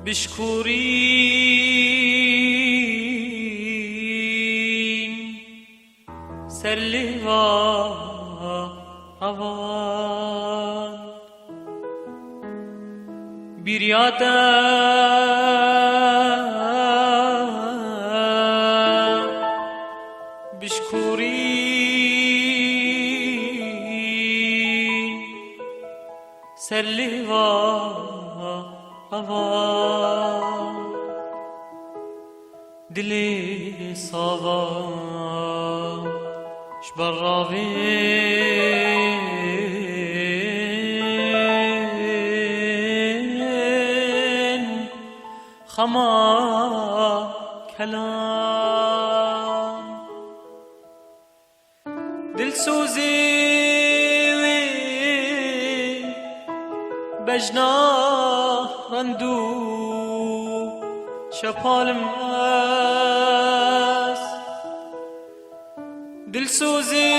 بشکورین سرلیوا روان بیریاتا بشکورین سرلیوا روان دلی صاوا شبراوین خما کلام دل سوزی بجنا رندو شپالم است دل سوزی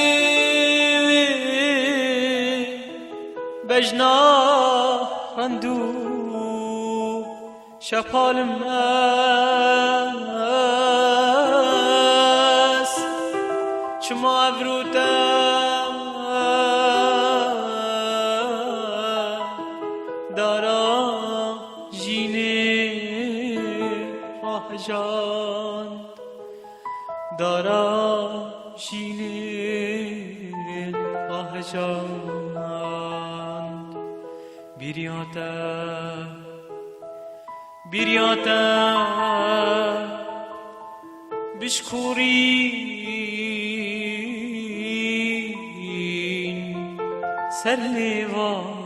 بجنا رندو شپالم است شما ابروتم دارا جینه راه جاند دارا جینه راه جاند بیریاتا بشکورین سرلیوان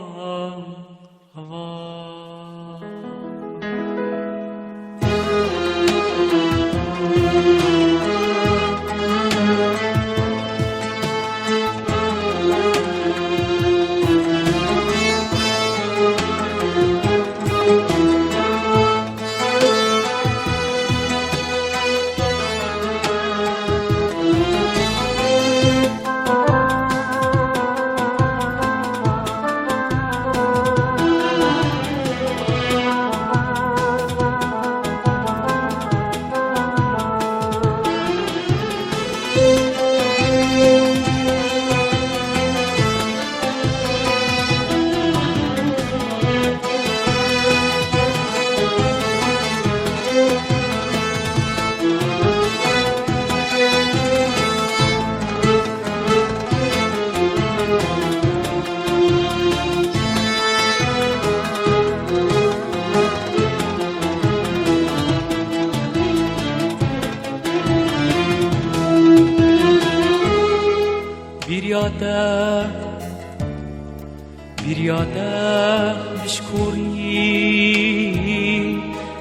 بیریاتا بشکورین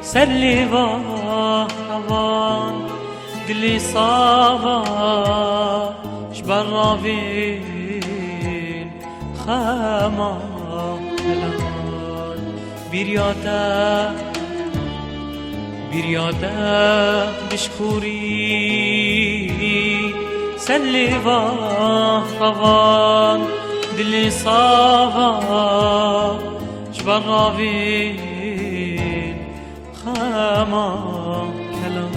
سرلیوا روان دلی صاوا شبراوین خما کلان بیریاتا بشکورین سرلیوا روان دلی صاوا شبراوین خما کلان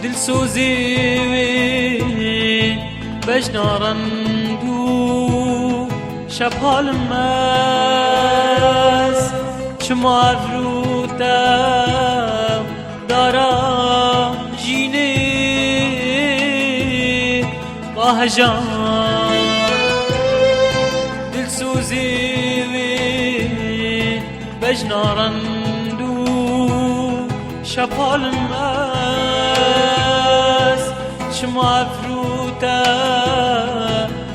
دل سوزی بجنا رندو شپالم است شما افروتم دارا جینه راه جان دل سوزی بجنا رندو شپالم است شما افروتا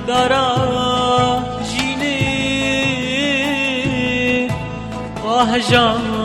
دارا جینه راه جان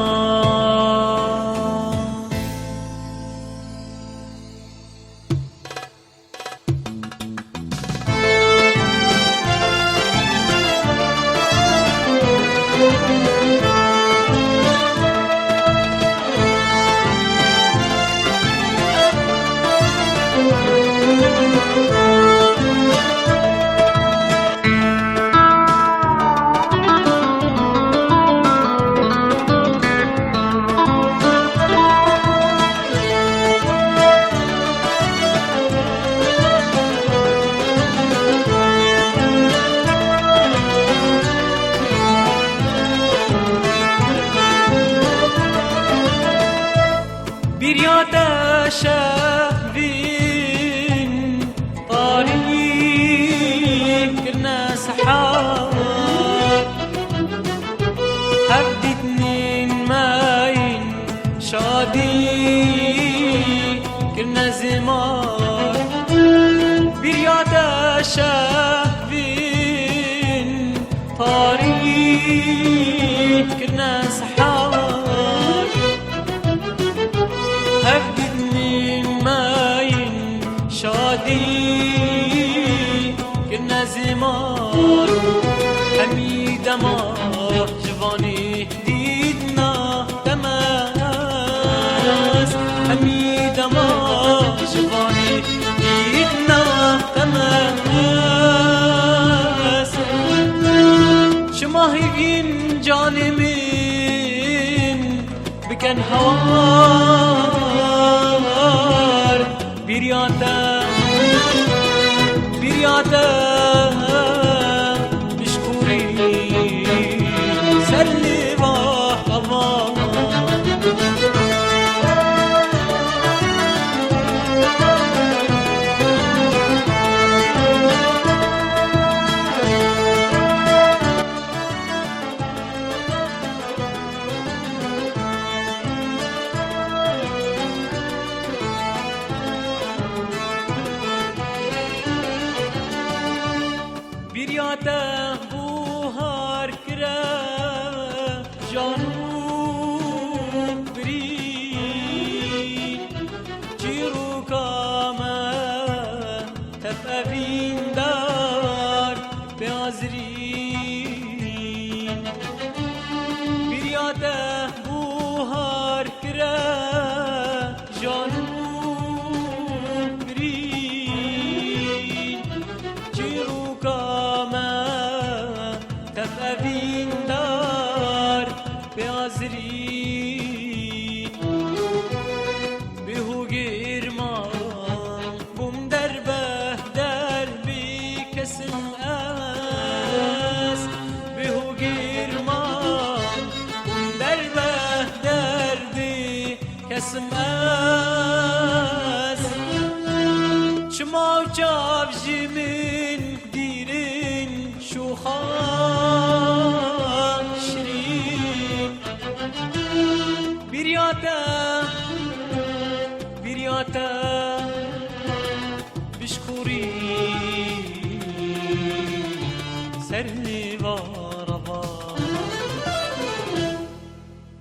هاري كنا سحار هفدتني ماين شادي كنا زمان حميد ما جواني ديدنا تماس حميد ما جواني ديدنا تماس شماهين جاني من بكن هوار برياتا برياتا بشكوري سلي بابا بیریاته بوهار کرا جانو برید جیرو کامه تفاوین دار بیازرین بیریاته بوهار کرا جانو تفاوین دار بیازری بهو گرمان بوم در بی کسم اس بهو گرمان بوم در بی کسم اس شما و چاو جمین دیرین شوخان شیرین بیریاتا بشکوری